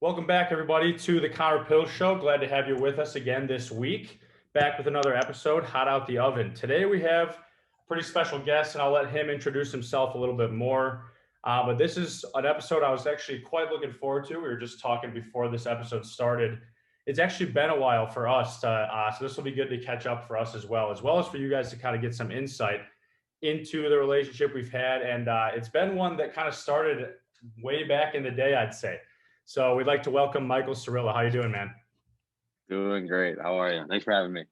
Welcome back, everybody, to the Connor Pill Show. Glad to have you with us again this week. Back with another episode, hot out the oven. Today we have a pretty special guest, and I'll let him introduce himself a little bit more. But this is an episode I was actually quite looking forward to. We were just talking before this episode started. It's actually been a while for us, so this will be good to catch up for us as well as for you guys to kind of get some insight into the relationship we've had. And it's been one that kind of started way back in the day, I'd say. So we'd like to welcome Michael Sarallo. How you doing, man? Doing great. How are you? Thanks for having me.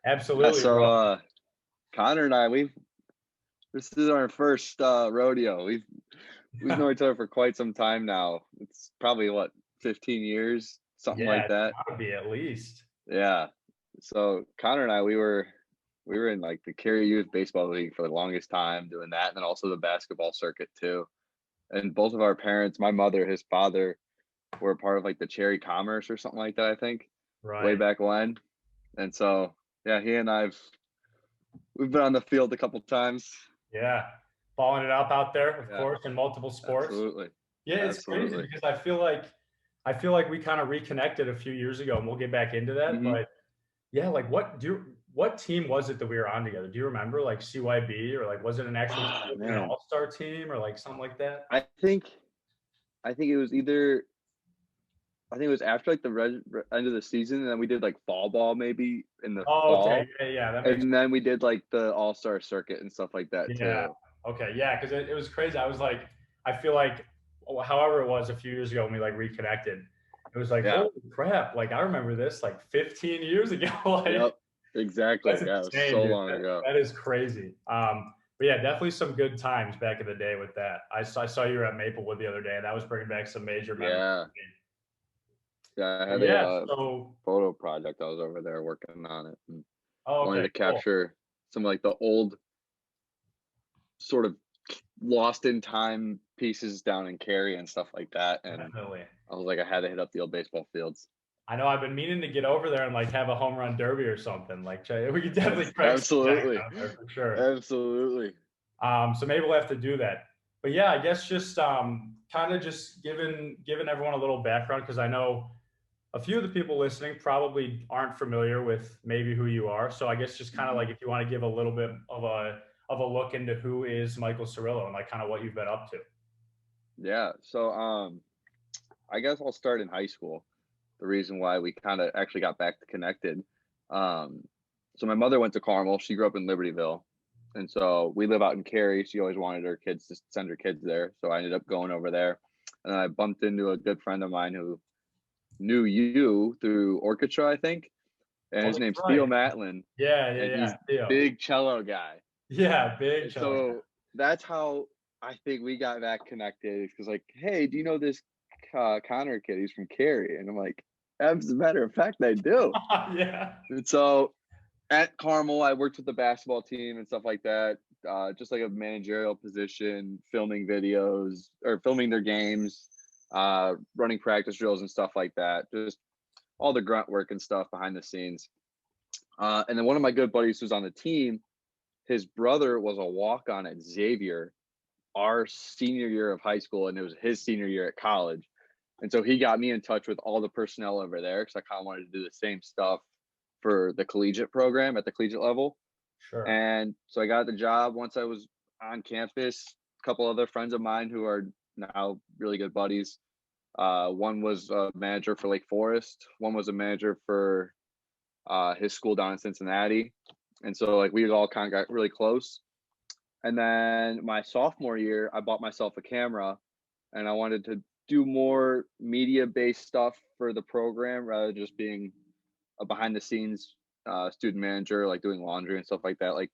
Yeah, Absolutely, so bro. Connor and I, this is our first rodeo. We've known each other for quite some time now. It's probably 15 years, something Yeah, like it's that. gotta be at least. Yeah. So Connor and I, we were in like the Cary Youth Baseball League for the longest time doing that, and then also the basketball circuit too. And both of our parents, my mother, his father, were part of like the Cherry Commerce or something like that, I think, way Right. back when. And so yeah, he and we've been on the field a couple times. Yeah. Balling it up out there, of Yeah, course, in multiple sports. absolutely. Yeah, it's crazy Absolutely. because I feel like we kind of reconnected a few years ago, and we'll get back into that. Hmm. But yeah, like what team was it that we were on together? Do you remember, like CYB, or like was it an actual Oh like an man. all-star team or like something like that? I think I think it was either I think it was after like the end of the season, and then we did like fall ball maybe in the Oh, okay. fall. Yeah, yeah, that makes And then we did like the all-star circuit and stuff like that yeah. too. Okay. Yeah, because it was crazy. I was like, I feel like, however it was a few years ago when we like reconnected, it was like, Yeah. holy crap! Like I remember this like 15 years ago. Like Yep. Exactly. that's Yeah, it was insane, so dude. long That, ago. that is crazy. But yeah, definitely some good times back in the day with that. I saw you were at Maplewood the other day, and that was bringing back some major memories Yeah. for me. Yeah, I But had a yeah, so photo project. I was over there working on it and oh, wanted okay, to cool. capture some like the old sort of lost in time pieces down in Cary and stuff like that. And Definitely. I was like, I had to hit up the old baseball fields. I know I've been meaning to get over there and like have a home run derby or something. Like we could definitely crank some jacks Absolutely. out there for sure. Absolutely. So maybe we'll have to do that. But yeah, I guess just kind of just giving everyone a little background because I know a few of the people listening probably aren't familiar with maybe who you are. So I guess just kind of Mhm. like if you want to give a little bit of a look into who is Michael Cirillo and like kind of what you've been up to. Yeah. So I guess I'll start in high school. The reason why we kind of actually got back to connected. Um, so my mother went to Carmel. She grew up in Libertyville. And so we live out in Cary. She always wanted her kids to send her kids there. So I ended up going over there. And then I bumped into a good friend of mine who knew you through Orchestra, I think. And Oh, his that's name's right. Theo Matlin. Yeah, yeah, And yeah. he's Theo. big cello guy. Yeah, big And challenge. so that's how I think we got back connected. Because like, hey, do you know this Connor kid? He's from Cary. And I'm like, as a matter of fact, I do. Yeah. And so at Carmel, I worked with the basketball team and stuff like that. Just like a managerial position, filming videos or filming their games, running practice drills and stuff like that. Just all the grunt work and stuff behind the scenes. And then one of my good buddies who's on the team, his brother was a walk on at Xavier our senior year of high school, and it was his senior year at college. And so he got me in touch with all the personnel over there because I kind of wanted to do the same stuff for the collegiate program at the collegiate level. Sure. And so I got the job once I was on campus. A couple other friends of mine who are now really good buddies. One was a manager for Lake Forest. One was a manager for his school down in Cincinnati. And so like we all kind of got really close. And then my sophomore year, I bought myself a camera and I wanted to do more media based stuff for the program rather than just being a behind the scenes student manager, like doing laundry and stuff like that. Like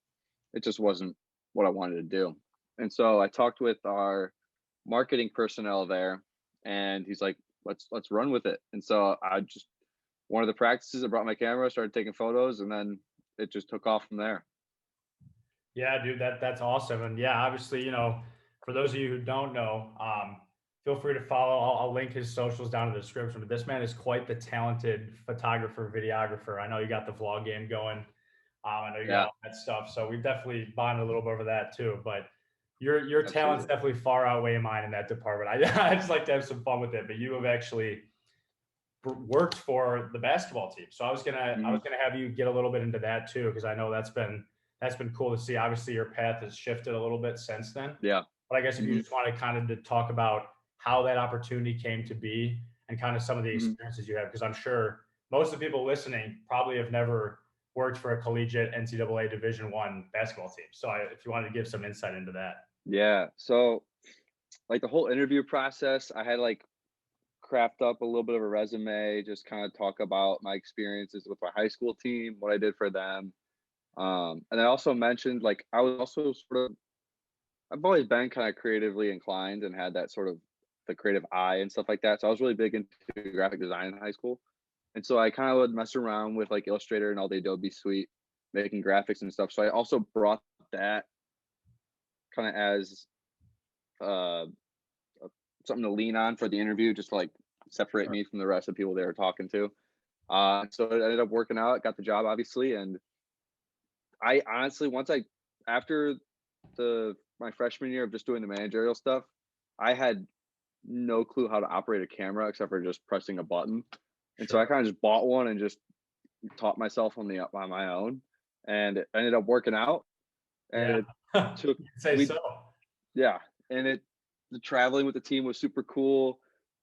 it just wasn't what I wanted to do. And so I talked with our marketing personnel there and he's like, let's run with it. And so I just one of the practices, I brought my camera, started taking photos, and then it just took off from there. Yeah, dude, that's awesome. And yeah, obviously, for those of you who don't know, feel free to follow. I'll link his socials down in the description. But this man is quite the talented photographer, videographer. I know you got the vlog game going. I know you got Yeah, all that stuff. So we've definitely bonded a little bit over that too. But your talents absolutely. definitely far outweigh mine in that department. I I just like to have some fun with it. But you have actually worked for the basketball team. So I was Mhm. gonna have you get a little bit into that too, because I know that's been cool to see. Obviously, your path has shifted a little bit since then. Yeah. But I guess if you Mhm. just wanted kind of to talk about how that opportunity came to be and kind of some of the Mhm. experiences you have, because I'm sure most of the people listening probably have never worked for a collegiate NCAA Division One basketball team. So if you wanted to give some insight into that. Yeah. So, like, the whole interview process, I had, like, craft up a little bit of a resume, just kinda talk about my experiences with my high school team, what I did for them. And I also mentioned, like, I was also sort of I've always been kinda creatively inclined and had that sort of the creative eye and stuff like that, so I was really big into graphic design in high school. And so I kinda would mess around with, like, Illustrator and all the Adobe suite, making graphics and stuff, so I also brought that kinda as, uh, something to lean on for the interview, just to, like, separate Sure. me from the rest of the people they were talking to. So it ended up working out, got the job, obviously, and I honestly, once I after my freshman year of just doing the managerial stuff, I had no clue how to operate a camera except for just pressing a button. And so I Sure. kind of just bought one and just taught myself on my own, and it ended up working out. And Yeah. it took You could say we so. yeah, and it the traveling with the team was super cool.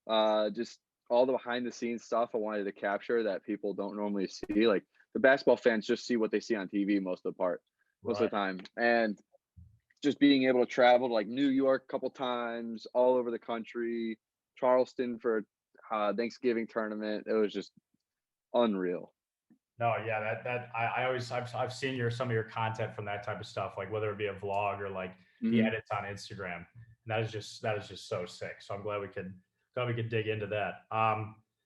Just all the behind the scenes stuff I wanted to capture that people don't normally see. Like, the basketball fans just see what they see on TV most Right. of the time. And just being able to travel to, like, New York a couple times, all over the country, Charleston for Thanksgiving tournament. It was just unreal. No, yeah, I always I've seen some of your content from that type of stuff, like whether it be a vlog or like the Mhm. edits on Instagram. And that is just so sick. So I'm glad we could dig into that.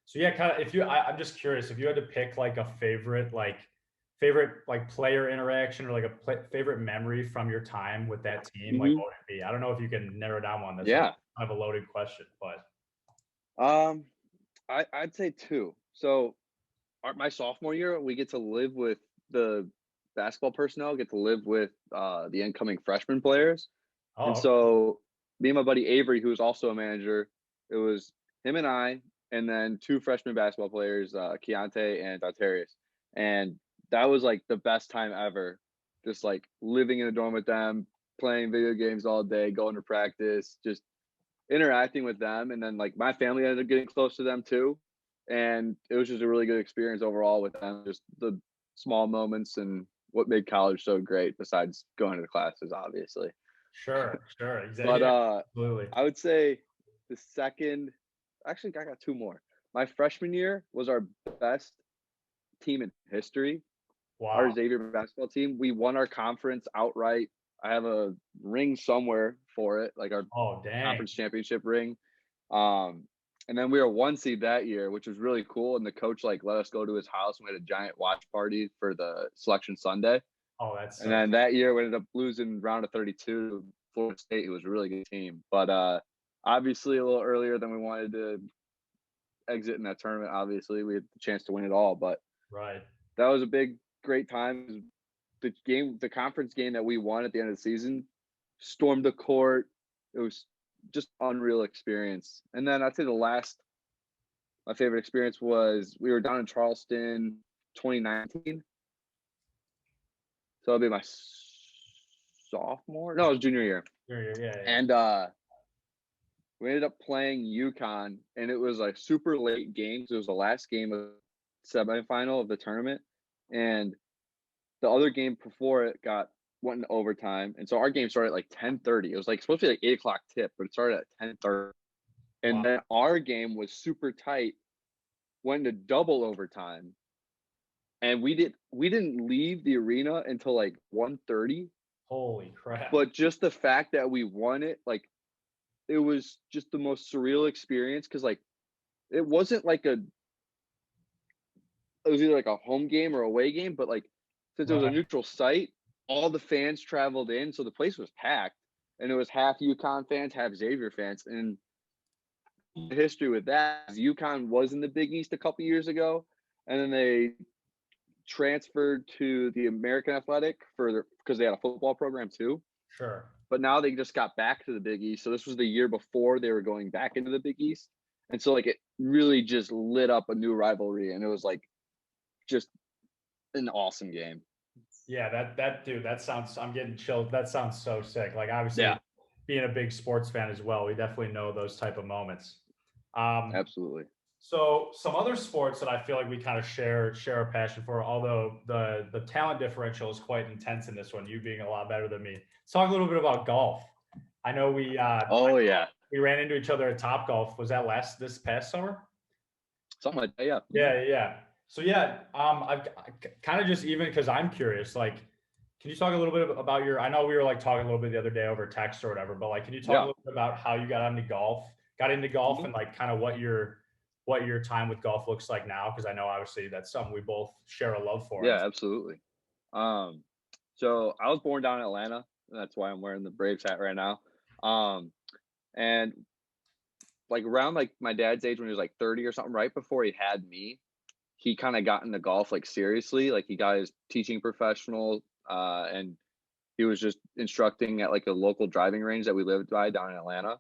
So yeah, kind of if you I'm just curious if you had to pick like a favorite like player interaction or like a favorite memory from your time with that team, like Mhm. what would it be? I don't know if you can narrow down one. That's Yeah. kind of a loaded question, but Um, I'd say 2. So, my sophomore year, we get to live with the basketball personnel, get to live with, the incoming freshman players. And oh, okay. so, me and my buddy Avery, who was also a manager, it was him and I, and then 2 freshman basketball players, Keontae and Darterius. And that was, like, the best time ever. Just, like, living in a dorm with them, playing video games all day, going to practice, just interacting with them. And then, like, my family ended up getting close to them too. And it was just a really good experience overall with them, just the small moments and what made college so great besides going to the classes, obviously. Sure, sure, exactly. But Yeah, absolutely. I would say the second, actually, I got 2 more. My freshman year was our best team in history. Our Wow. Xavier basketball team, we won our conference outright. I have a ring somewhere for it, like our Oh, dang. conference championship ring. Um, and then we were 1 seed that year, which was really cool. And the coach, like, let us go to his house and we had a giant watch party for the selection Sunday. Oh, that's And so then that year we ended up losing round of 32 to Florida State, who was a really good team. But obviously a little earlier than we wanted to exit in that tournament. Obviously, we had the chance to win it all, but right. that was a big, great time. The conference game that we won at the end of the season, stormed the court. It was just unreal experience. And then I'd say my favorite experience was we were down in Charleston 2019. So it'll be my sophomore. No, it was junior year. Yeah. And we ended up playing UConn, and it was like super late games. It was the last game of the semifinal of the tournament. And the other game before it went into overtime. And so our game started at like 10:30. It was like supposed to be like 8 o'clock tip, but it started at 10:30. And Wow. then our game was super tight, went into double overtime. And we didn't leave the arena until like 1:30. Holy crap. But just the fact that we won it, like, it was just the most surreal experience because, like, it wasn't like it was either like a home game or away game, but, like, since it was a Right. neutral site, all the fans traveled in, so the place was packed, and it was half UConn fans, half Xavier fans. And the history with that is UConn was in the Big East a couple years ago, and then they transferred to the American Athletic because they had a football program too. Sure. But now they just got back to the Big East. So this was the year before they were going back into the Big East. And so like it really just lit up a new rivalry, and it was like just an awesome game. Yeah, that dude, that sounds. I'm getting chilled. That sounds so sick. Like Yeah, obviously, being a big sports fan as well, we definitely know those type of moments. Um, absolutely. so some other sports that I feel like we kind of share a passion for, although the talent differential is quite intense in this one. You being a lot better than me. Let's talk a little bit about golf. I know Oh yeah, we ran into each other at Top Golf. Was that this past summer? something like that. Yeah. Yeah, yeah. So yeah, I kind of just even because I'm curious, like, can you talk a little bit about your? I know we were like talking a little bit the other day over text or whatever, but like, can you talk a Yeah. little bit about how you got into golf, Mhm. and like kind of what your time with golf looks like now? Because I know obviously that's something we both share a love for. Yeah, absolutely. Um, so I was born down in Atlanta, and that's why I'm wearing the Braves hat right now. Um, and like around like my dad's age when he was like 30 or something, right before he had me, he kind of got into golf like seriously. Like he got his teaching professional, and he was just instructing at like a local driving range that we lived by down in Atlanta.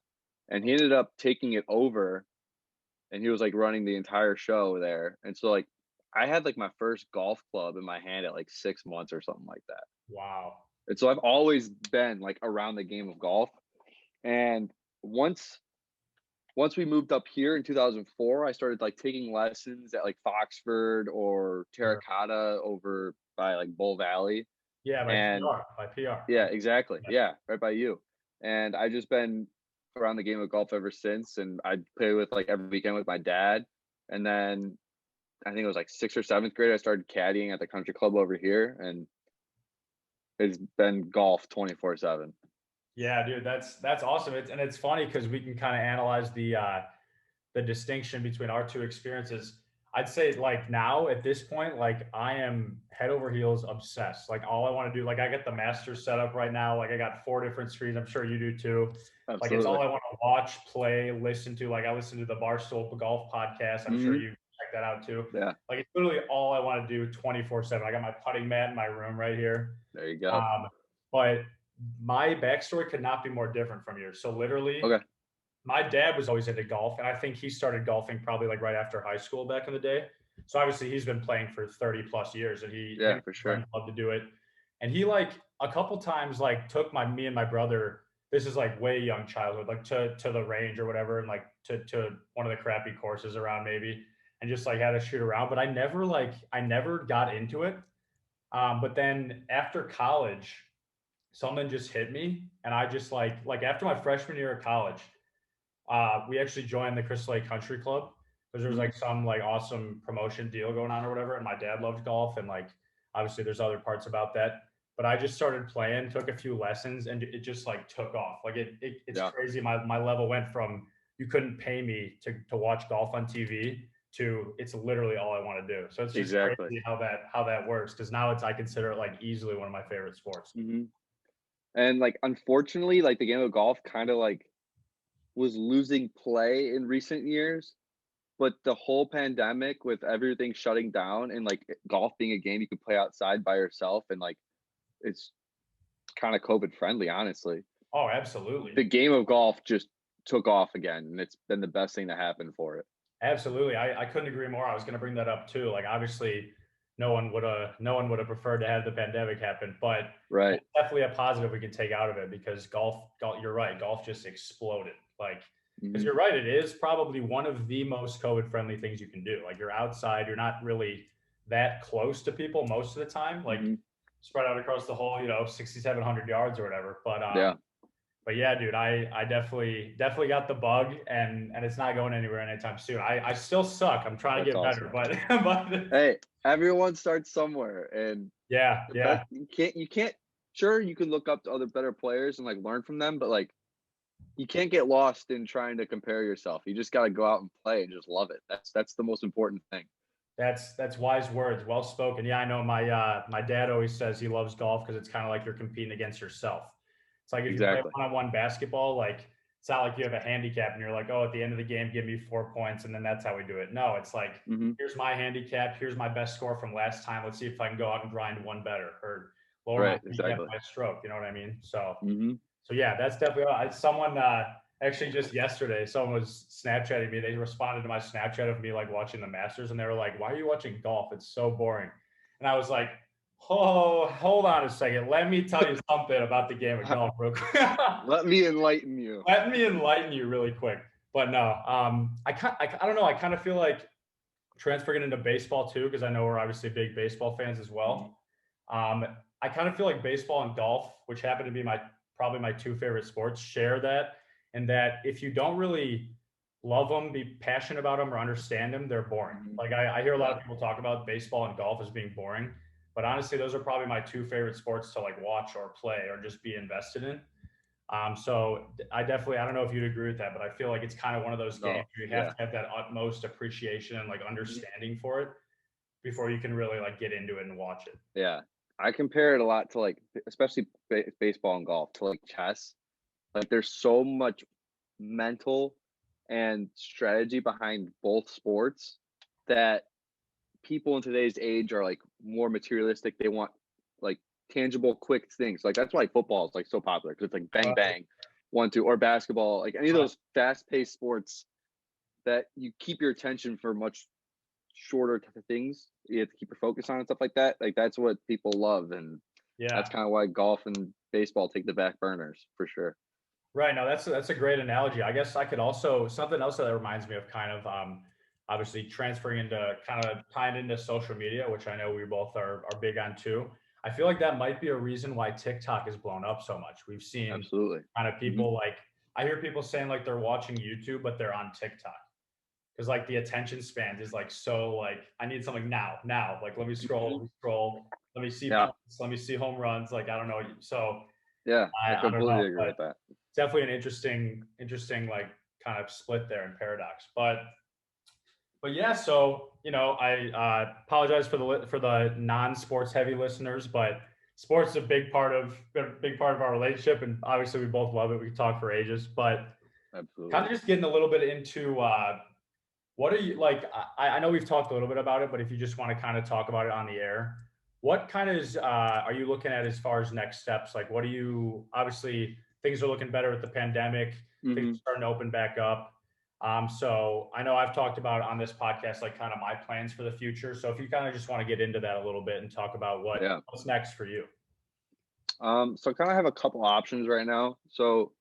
And he ended up taking it over, and he was like running the entire show there. And so like I had like my first golf club in my hand at like 6 months or something like that. Wow. And so I've always been like around the game of golf. And once once we moved up here in 2004, I started like taking lessons at like Foxford or Sure. Terracotta over by like Bull Valley. Yeah, And By PR. yeah, exactly. Yeah, right by you. And I just been around the game of golf ever since. And I play with like every weekend with my dad. And then I think it was like sixth or seventh grade, I started caddying at the country club over here, and it's been golf 24/7. Yeah, dude, that's awesome. It's funny because we can kind of analyze the distinction between our two experiences. I'd say like now at this point, like I am head over heels obsessed. Like all I want to do, like I got the Masters set up right now. Like I got 4 different screens. I'm sure you do too. Like it's all Absolutely. I want to watch, play, listen to. Like I listen to the Barstool Golf podcast. I'm sure Hmm. you check that out too. Yeah, Like it's literally all I want to do 24/7. I got my putting mat in my room right here. there you go. Um, but my backstory could not be more different from yours. So literally, Okay. my dad was always into golf, and I think he started golfing probably like right after high school back in the day. So obviously he's been playing for 30 plus years, and him Yeah, and for his sure. friends love to do it. And he like a couple times like took me and my brother. This is like way young childhood, like to the range or whatever, and like to one of the crappy courses around maybe, and just like had to shoot around. But I never got into it. But then after college, something just hit me, and I just like after my freshman year of college, we actually joined the Crystal Lake Country Club because there was Mhm. like some like awesome promotion deal going on or whatever. And my dad loved golf, and like obviously there's other parts about that. But I just started playing, took a few lessons, and it just like took off. Like it's Yeah, crazy. My level went from you couldn't pay me to watch golf on TV to it's literally all I want to do. So it's just exactly. crazy how that works because now it's I consider it like easily one of my favorite sports. Hmm. And like, unfortunately, like the game of golf kind of like was losing play in recent years. But the whole pandemic with everything shutting down and like golf being a game you could play outside by yourself, and like it's kind of COVID friendly, honestly. Oh, absolutely. The game of golf just took off again, and it's been the best thing to happen for it. Absolutely. I couldn't agree more. I was going to bring that up too. Like obviously no one would have preferred to have the pandemic happen, but Right. that's definitely a positive we can take out of it because golf you're right, golf just exploded. Like because Hmm. you're right, it is probably one of the most COVID friendly things you can do. Like you're outside, you're not really that close to people most of the time, like Hmm. spread out across the whole, 6,700 yards or whatever. Yeah, But yeah, dude, I definitely got the bug, and it's not going anywhere anytime soon. I still suck. I'm trying to that's get better, awesome. but but Hey, everyone starts somewhere, and yeah, the best yeah, you can't. Sure, you can look up to other better players and like learn from them, but like you can't get lost in trying to compare yourself. You just got to go out and play and just love it. That's the most important thing. that's wise words, well spoken. Yeah, I know my dad always says he loves golf because it's kind of like you're competing against yourself. It's like if you play Exactly. one-on-one basketball, like it's not like you have a handicap and you're like, oh, at the end of the game, give me 4 points, and then that's how we do it. No, it's like Hmm. here's my handicap, here's my best score from last time. Let's see if I can go out and grind one better or lower my Right. handicap Exactly. by a stroke. You know what I mean? So Hmm. So yeah, that's definitely someone. Actually, just yesterday, someone was Snapchatting me. They responded to my Snapchat of me like watching the Masters, and they were like, "Why are you watching golf? It's so boring." And I was like, "Oh, hold on a second. Let me tell you something about the game of golf, real quick." Let me enlighten you. Let me enlighten you really quick. But no, I don't know. I kind of feel like transferring into baseball too, because I know we're obviously big baseball fans as well. I kind of feel like baseball and golf, which happen to be probably my two favorite sports, share that. And that if you don't really love them, be passionate about them, or understand them, they're boring. Mhm. Like I hear a lot Yeah. of people talk about baseball and golf as being boring, but honestly, those are probably my two favorite sports to like watch or play or just be invested in. So I definitely, I don't know if you'd agree with that, but I feel like it's kind of one of those games No. where you have Yeah. to have that utmost appreciation and like Mhm. understanding for it before you can really like get into it and watch it. Yeah. I compare it a lot to like, especially baseball and golf, to like chess. Like, there's so much mental and strategy behind both sports that people in today's age are like more materialistic. They want like tangible, quick things. Like, that's why football is like so popular, because it's like bang Right, bang, 1 2, or basketball. Like any of right. those fast paced sports that you keep your attention for much shorter things. You have to keep your focus on and stuff like that. Like, that's what people love, and that's Yeah. kind of why golf and baseball take the back burners for sure. Right. No, that's a great analogy. I guess I could also something else that reminds me of kind of obviously transferring into kind of tying into social media, which I know we both are big on too. I feel like that might be a reason why TikTok has blown up so much. We've seen Absolutely. kind of Hmm. people like I hear people saying like they're watching YouTube, but they're on TikTok because like the attention span is like so like I need something now. Like Hmm. let me scroll, let me see Yeah. points, let me see home runs. Like I don't know. So Yeah. I I don't know, completely agree but with that. definitely an interesting like kind of split there and paradox. But yeah, so I apologize for the non-sports heavy listeners, but sports is a big part of our relationship, and obviously we both love it. We can talk for ages, but kind Absolutely. of just getting a little bit into what are you like? I know we've talked a little bit about it, but if you just want to kind of talk about it on the air, what kind of are you looking at as far as next steps? Like, what do you obviously things are looking better with the pandemic, things Hmm. are starting to open back up. So I know I've talked about on this podcast like kind of my plans for the future. So if you kind of just want to get into that a little bit and talk about Yeah. what's next for you. So I kind of have a couple options right now. So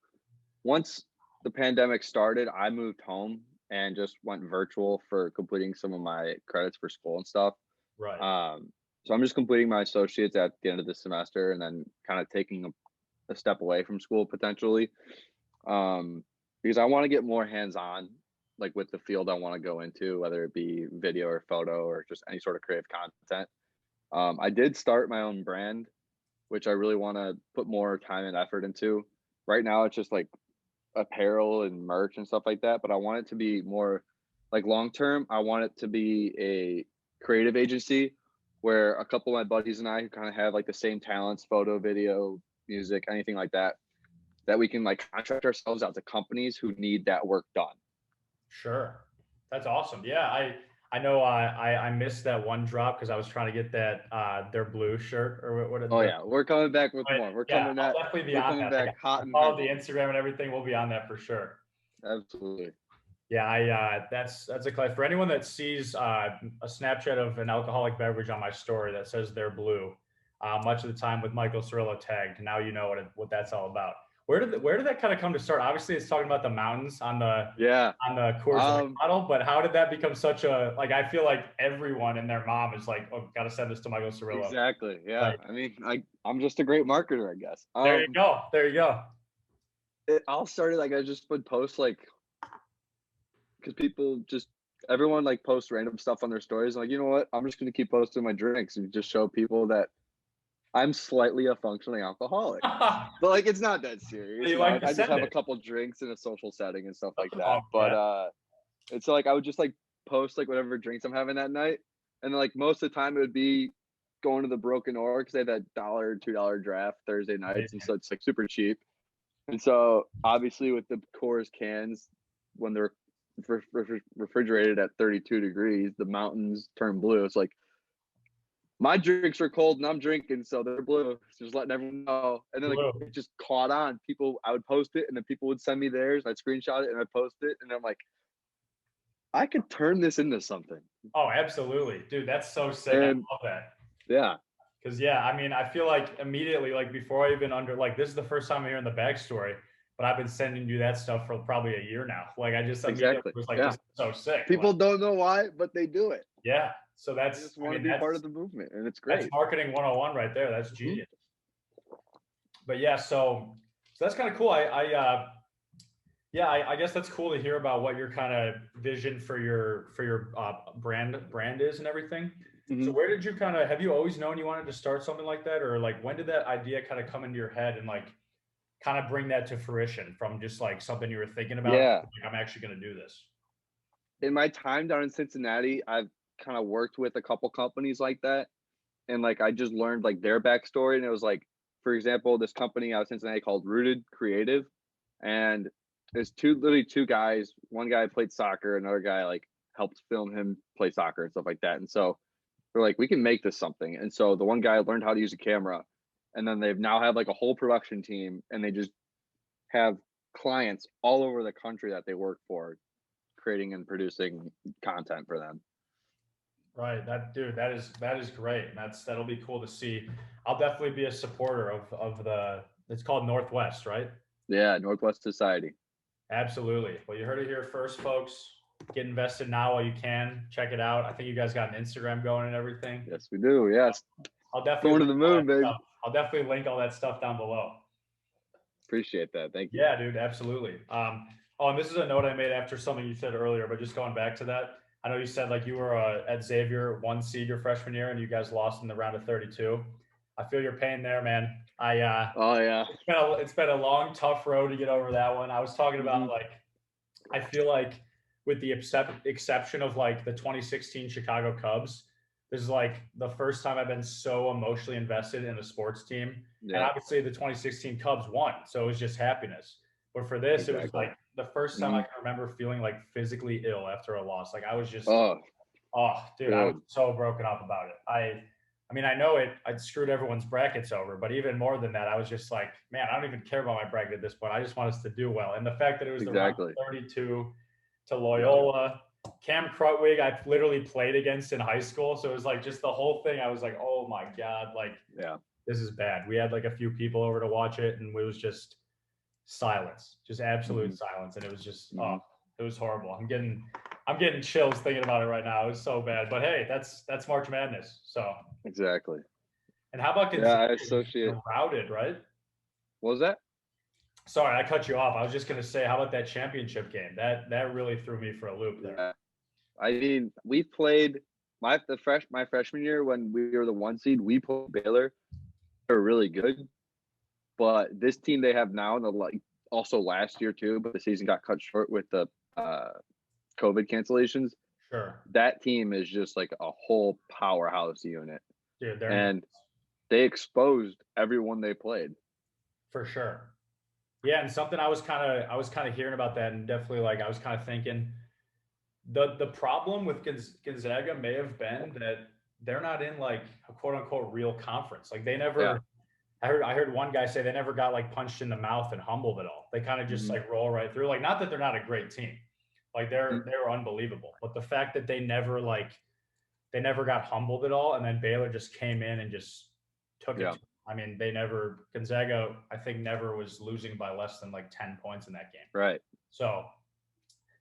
once the pandemic started, I moved home and just went virtual for completing some of my credits for school and stuff. Right. Um, so I'm just completing my associates at the end of the semester, and then kind of taking a step away from school potentially, um, because I want to get more hands on, like with the field I want to go into, whether it be video or photo or just any sort of creative content. I did start my own brand, which I really want to put more time and effort into. Right now, it's just like apparel and merch and stuff like that, but I want it to be more like long term. I want it to be a creative agency where a couple of my buddies and I, who kind of have like the same talents, photo, video, music, anything like that, that we can like contract ourselves out to companies who need that work done. Sure. That's awesome. Yeah, I know I missed that one drop because I was trying to get that their blue shirt or what Oh the yeah, we're coming back with but more. yeah, I'll definitely be We're on coming that. Like back I hot and follow the heavy. Instagram and everything. We'll be on that for sure. Absolutely. Yeah, I that's a class for anyone that sees a Snapchat of an alcoholic beverage on my story that says they're blue. Much of the time with Michael Sarallo tagged. Now you know what that's all about. Where did that kind of come to start? Obviously, it's talking about the mountains Yeah. on the Coors Light Um, bottle, but how did that become such a like? I feel like everyone and their mom is like, oh, gotta send this to Michael Cirillo. exactly. Yeah. Like, I mean, I'm just a great marketer, I guess. there you go, there you go. It all started like I just would post like, because people just everyone like posts random stuff on their stories. Like, you know what? I'm just gonna keep posting my drinks and just show people that I'm slightly a functioning alcoholic. But like, it's not that serious, You you know. like Like, to I just send have a it? couple drinks in a social setting and stuff like Nothing that. wrong with But that. it's like I would just like post like whatever drinks I'm having that night, and then like most of the time it would be going to the Broken Oar because they have that $1, $2 draft Thursday nights, and so it's like super cheap. And so obviously with the Coors cans, when they're refrigerated at 32 degrees, the mountains turn blue. It's like my drinks are cold and I'm drinking, so they're blue. So just letting everyone know. And then like Blue. it just caught on. People, I would post it, and then people would send me theirs. I'd screenshot it and I'd post it, and I'm like, I could turn this into something. Oh, absolutely, dude. That's so sick. I And love that. yeah, Because yeah, I mean, I feel like immediately, like before I even like this is the first time I'm hearing the backstory, but I've been sending you that stuff for probably a year now. Like I just immediately exactly. was like, Yeah, this is so sick. people Like, don't know why, but they do it. yeah. So They that's, just I want to mean, be part of the movement, and it's that's great. marketing 101 right there. That's Mhm. genius. But yeah, so that's kind of cool. Yeah, I guess that's cool to hear about what your kind of vision for your brand is and everything. So Mhm. where did you kind of have you always known you wanted to start something like that, or like when did that idea kind of come into your head and like kind of bring that to fruition from just like something you were thinking about? Yeah. Like, I'm actually going to do this. In my time down in Cincinnati, I've kind of worked with a couple companies like that, and like I just learned like their backstory, and it was like, for example, this company out of Cincinnati called Rooted Creative, and there's literally two guys. One guy played soccer, another guy like helped film him play soccer and stuff like that. And so they're like, we can make this something. And so the one guy learned how to use a camera, and then they've now have like a whole production team, and they just have clients all over the country that they work for, creating and producing content for them. Right. That dude, that is great. And that'll be cool to see. I'll definitely be a supporter of the it's called Northwest, right? Yeah, Northwest Society. Absolutely. Well, you heard it here first, folks. Get invested now while you can. Check it out. I think you guys got an Instagram going and everything. Yes, we do. Yes, I'll definitely going to link the all that moon, baby. stuff. I'll definitely link all that stuff down below. Appreciate that. Thank you. Yeah, dude, absolutely. Oh, and this is a note I made after something you said earlier, but just going back to that, I know you said like you were at Xavier 1 seed your freshman year, and you guys lost in the round of 32. I feel your pain there, man. Oh yeah. It's been a long, tough road to get over that one. I was talking about Mhm. like I feel like with the exception of like the 2016 Chicago Cubs, this is like the first time I've been so emotionally invested in a sports team. And Yeah. obviously the 2016 Cubs won, so it was just happiness. But for this, it was Exactly. like the first time I Mhm. can remember feeling like physically ill after a loss. Like I was just, Oh, oh, dude, I was good. so broken up about it. I mean, I know I screwed everyone's brackets over, but even more than that, I was just like, man, I don't even care about my bracket at this point. I just want us to do well. And the fact that it was the round Exactly. 32 to Yep. Loyola, Cam Crutwig, I literally played against in high school. So it was like just the whole thing. I was like, oh my God, like Yeah. this is bad. We had like a few people over to watch it, and it was just silence, just absolute Mhm. silence. And it was just, oh, Mhm. it was horrible. I'm getting chills thinking about it right now. It was so bad. But hey, that's March Madness. So, Exactly. and how about Yeah, Gonzaga I just associate. getting routed, right? What was that? Sorry, I cut you off. I was just gonna say, how about that championship game? That really threw me for a loop there. Yeah. I mean, we played my freshman year when we were the 1 seed. We played Baylor. They were really good, but this team they have now, and the like also last year too, but the season got cut short with the uh, COVID cancellations. Sure, That team is just like a whole powerhouse unit, dude, they're nuts and they exposed everyone they played. for sure. Yeah, and something I was kind of hearing about that, and definitely like I was kind of thinking the problem with Gonzaga may have been that they're not in like a quote unquote real conference. Like they Yeah. never. I heard one guy say they never got like punched in the mouth and humbled at all. They kind of just Mhm. like roll right through. Like not that they're not a great team, like Mhm. they were unbelievable, but the fact that they never got humbled at all, and then Baylor just came in and just took it. Yeah. I mean, Gonzaga, I think never was losing by less than like 10 points in that game. Right. So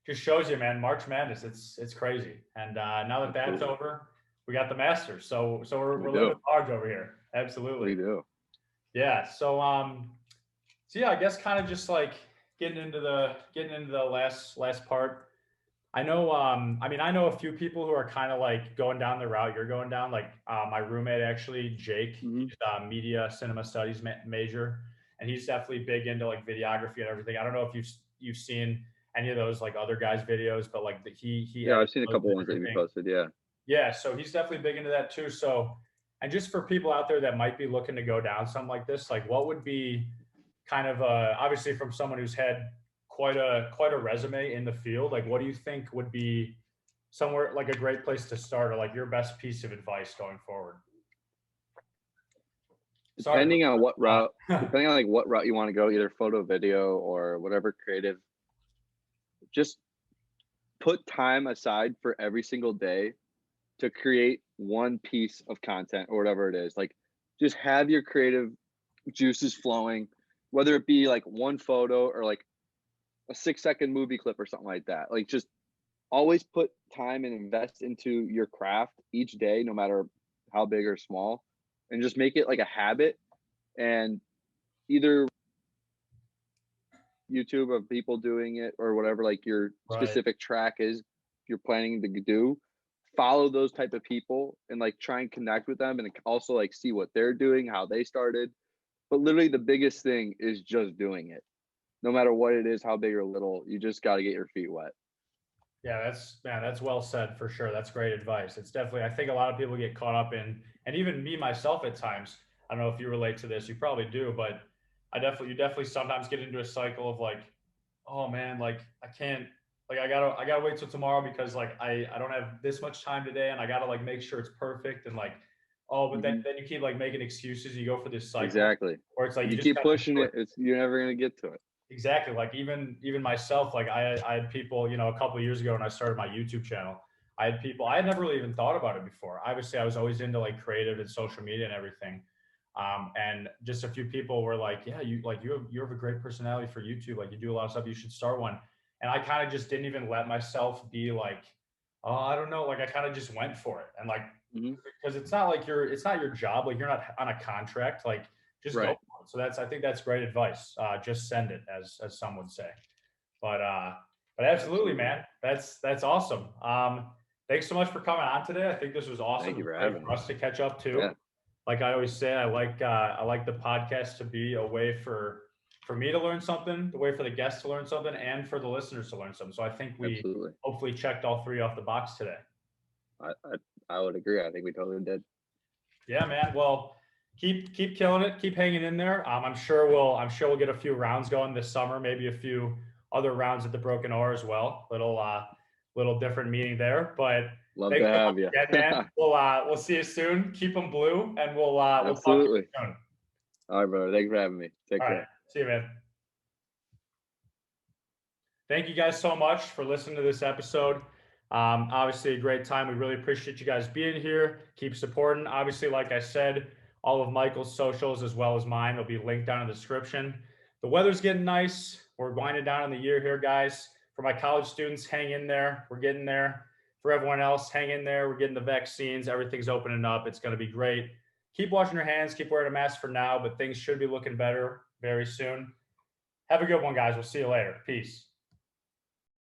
just shows you, man, March Madness, it's crazy. And now that that's Absolutely. over, we got the Masters. So we're, We we're living do. large over here. Absolutely. We do. Yeah. So yeah, I guess kind of just like getting into the last part. I know a few people who are kind of like going down the route you're going down. Like my roommate actually, Jake, Mhm. he's a media cinema studies major, and he's definitely big into like videography and everything. I don't know if you've seen any of those like other guys' videos, but like he Yeah, I've edits seen a those couple and ones that you everything. posted. Yeah. Yeah, so he's definitely big into that too. So, and just for people out there that might be looking to go down something like this, like what would be kind of obviously from someone who's had quite a resume in the field, like what do you think would be somewhere like a great place to start, or like your best piece of advice going forward? Sorry. Depending on what route, Uh, depending on like what route you want to go, either photo, video, or whatever creative, just put time aside for every single day to create one piece of content or whatever it is. Like, just have your creative juices flowing, whether it be like one photo or like a 6-second movie clip or something like that. Like, just always put time and invest into your craft each day, no matter how big or small, and just make it like a habit. And either YouTube of people doing it or whatever, like your right. specific track is you're planning to do, follow those type of people and like try and connect with them and also like see what they're doing, how they started. But literally the biggest thing is just doing it. No matter what it is, how big or little, you just got to get your feet wet. Yeah, that's well said for sure. That's great advice. It's definitely, I think a lot of people get caught up in, and even me myself at times. I don't know if you relate to this. You probably do, but you definitely sometimes get into a cycle of like, oh man, like I can't, like I gotta wait till tomorrow because like I don't have this much time today, and I gotta like make sure it's perfect and like, oh, but Hmm. then you keep like making excuses. You go for this cycle Exactly. where it's like If you you just keep gotta pushing do it. it, you're never gonna get to it. Exactly. Like even myself, like I had people, a couple of years ago when I started my YouTube channel, I had people I had never really even thought about it before. Obviously, I was always into like creative and social media and everything. And just a few people were like, "Yeah, you have a great personality for YouTube. Like you do a lot of stuff. You should start one." And I kind of just didn't even let myself be like, "Oh, I don't know." Like I kind of just went for it, and like Hmm. because it's not your job. Like you're not on a contract. Like just go Right. for it. So I think that's great advice. Just send it, as some would say. But uh, but absolutely, Absolutely. man. That's awesome. Thanks so much for coming on today. I think this was awesome. Thank It you was for great having for me. us to catch up too. Yeah. Like I always say, I like the podcast to be a way for me to learn something, the way for the guests to learn something, and for the listeners to learn something. So I think we Absolutely. hopefully checked all three off the box today. I would agree. I think we totally did. Yeah, man. Well, keep killing it. Keep hanging in there. I'm sure we'll get a few rounds going this summer. Maybe a few other rounds at the Broken Oar as well. Little different meeting there. But Love to thanks so much have you. again, man. We'll see you soon. Keep them blue, and we'll talk to you Absolutely. soon. All right, brother. Thank you for having me. Take All right. care. See you, man. Thank you guys so much for listening to this episode. Obviously, a great time. We really appreciate you guys being here. Keep supporting. Obviously, like I said, all of Michael's socials as well as mine will be linked down in the description. The weather's getting nice. We're winding down in the year here, guys. For my college students, hang in there. We're getting there. For everyone else, hang in there. We're getting the vaccines. Everything's opening up. It's going to be great. Keep washing your hands. Keep wearing a mask for now, but things should be looking better very soon. Have a good one, guys. We'll see you later. Peace.